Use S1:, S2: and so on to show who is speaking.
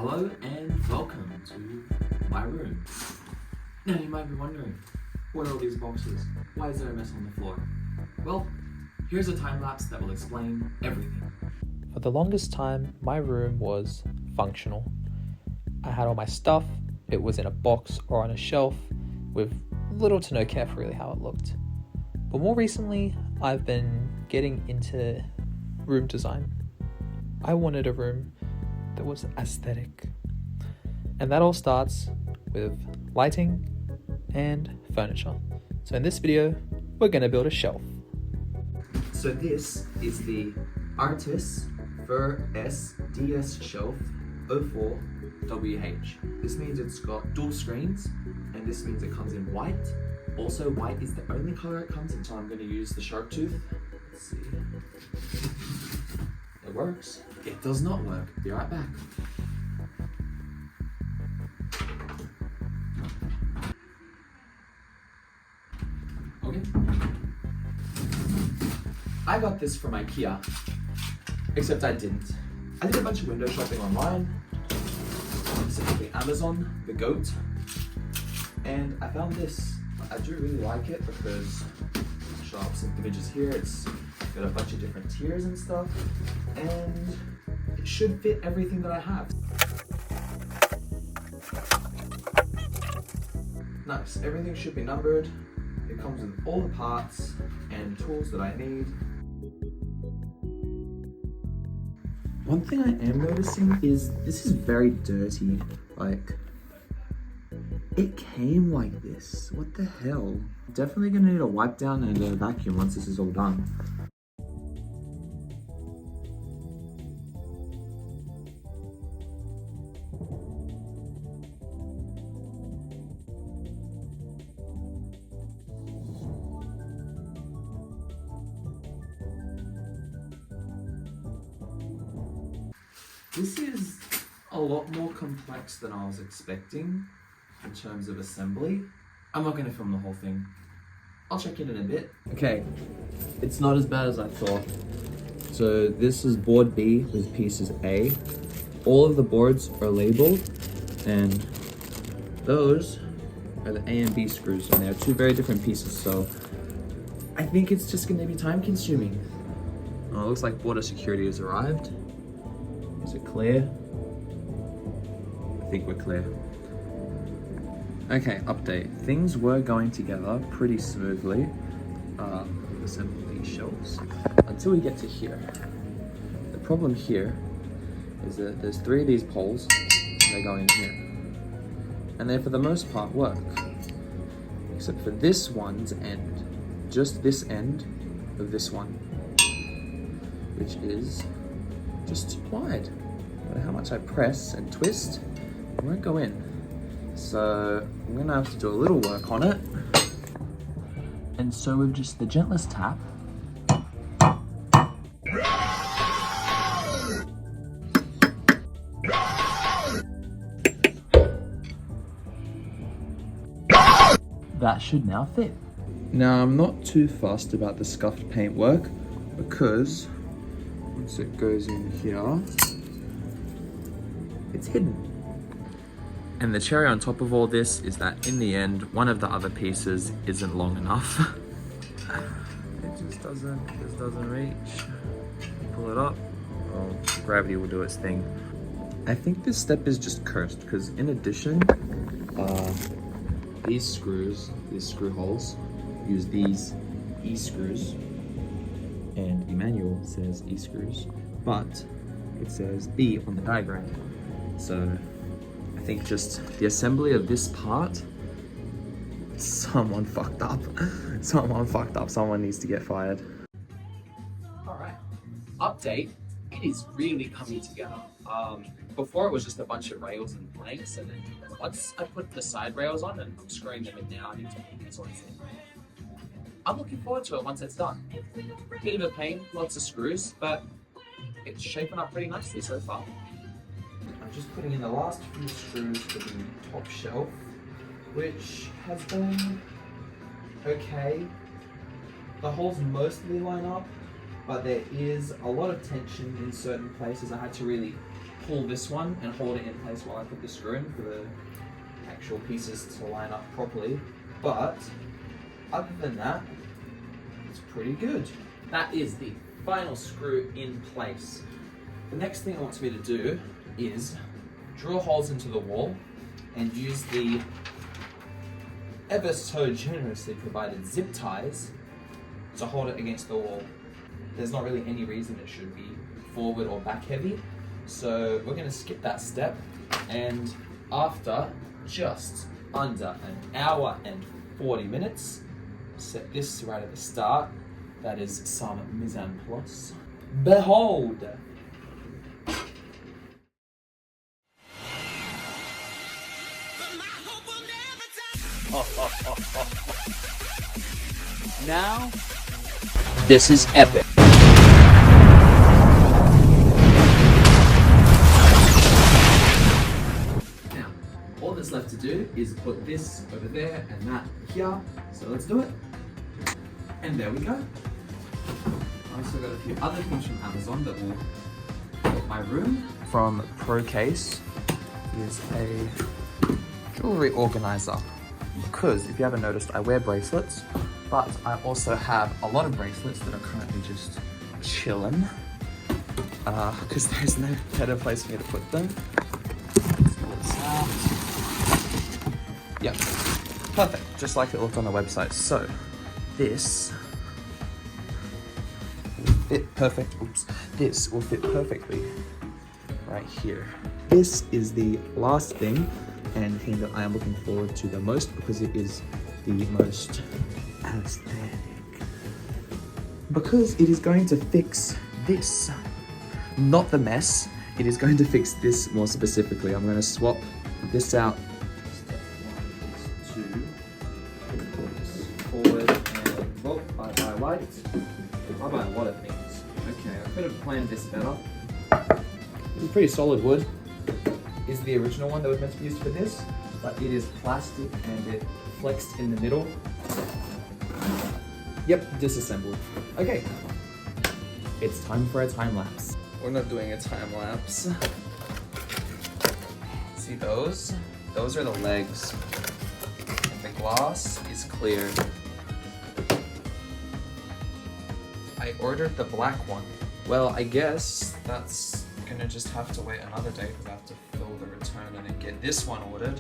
S1: Hello and welcome to my room. Now you might be wondering, what are all these boxes? Why is there a mess on the floor? Well, here's a time lapse that will explain everything.
S2: For the longest time, my room was functional. I had all my stuff, it was in a box or on a shelf, with little to no care for really how it looked. But more recently, I've been getting into room design. I wanted a room that was aesthetic. And that all starts with lighting and furniture. So in this video, we're going to build a shelf.
S1: So this is the Artis Fur S DS Shelf 04WH. This means it's got dual screens, and this means it comes in white. Also, white is the only color it comes in, so I'm going to use the shark tooth. Let's see. It works. It does not work. Be right back. Okay. I got this from IKEA, except I didn't. I did a bunch of window shopping online, specifically Amazon, the GOAT, and I found this. I do really like it because I'll show up some images here. It's got a bunch of different tiers and stuff, and it should fit everything that I have. Nice, everything should be numbered. It comes with all the parts and tools that I need. One thing I am noticing is this is very dirty. Like, it came like this. What the hell? Definitely gonna need a wipe down and a vacuum once this is all done. This is a lot more complex than I was expecting in terms of assembly. I'm not going to film the whole thing. I'll check in a bit. Okay, it's not as bad as I thought. So this is board B with pieces A. All of the boards are labeled, and those are the A and B screws, and they are two very different pieces, so I think it's just going to be time consuming. Oh, it looks like border security has arrived. Is it clear? I think we're clear. Okay, update. Things were going together pretty smoothly. Assembling these shelves until we get to here. The problem here is that there's 3 of these poles, and they go in here. And they, for the most part, work. Except for this one's end. Just this end of this one. Which is just too wide. No matter how much I press and twist, it won't go in. So I'm gonna have to do a little work on it. And so with just the gentlest tap, that should now fit. Now I'm not too fussed about the scuffed paintwork because once it goes in here, it's hidden. And the cherry on top of all this is that in the end, one of the other pieces isn't long enough. It just doesn't reach. Pull it up, oh, gravity will do its thing. I think this step is just cursed because in addition, these screw holes, use these E-screws. And the manual says E-screws, but it says B on the diagram. So I think just the assembly of this part, someone fucked up. Someone needs to get fired. Alright, update. It is really coming together. Before it was just a bunch of rails and planks, and then once I put the side rails on and I'm screwing them in now, I need to put these ones in. I'm looking forward to it once it's done. Bit of a pain, lots of screws, but it's shaping up pretty nicely so far. I'm just putting in the last few screws for the top shelf, which has been okay. The holes mostly line up, but there is a lot of tension in certain places. I had to really pull this one and hold it in place while I put the screw in for the actual pieces to line up properly. But other than that, it's pretty good. That is the final screw in place. The next thing it wants me to do is drill holes into the wall and use the ever so generously provided zip ties to hold it against the wall. There's not really any reason it should be forward or back heavy, so we're going to skip that step, and after just under an hour and 40 minutes, set this right at the start, that is some mise en place. Behold!
S3: Now, this is epic.
S1: Now, all that's left to do is put this over there and that here. So let's do it. And there we go. I also got a few other things from Amazon that will fit my room. From ProCase is a jewelry organizer. Because if you haven't noticed, I wear bracelets, but I also have a lot of bracelets that are currently just chilling. Because there's no better place for me to put them. Yeah, perfect, just like it looked on the website. So this will fit perfect. Oops, this will fit perfectly right here. This is the last thing and thing that I am looking forward to the most because it is the most aesthetic. Because it is going to fix this, not the mess. It is going to fix this more specifically. I'm going to swap this out. Step 1 is to forward and well, I liked. I buy a lot of things. Okay, I could have planned this better. This is pretty solid wood. Is the original one that was meant to be used for this, but it is plastic and it flexed in the middle. Yep, disassembled. Okay, it's time for a time lapse. We're not doing a time lapse. See those? Those are the legs. And the glass is clear. I ordered the black one. Well, I guess that's gonna just have to wait another day because I have to fill the return and then get this one ordered.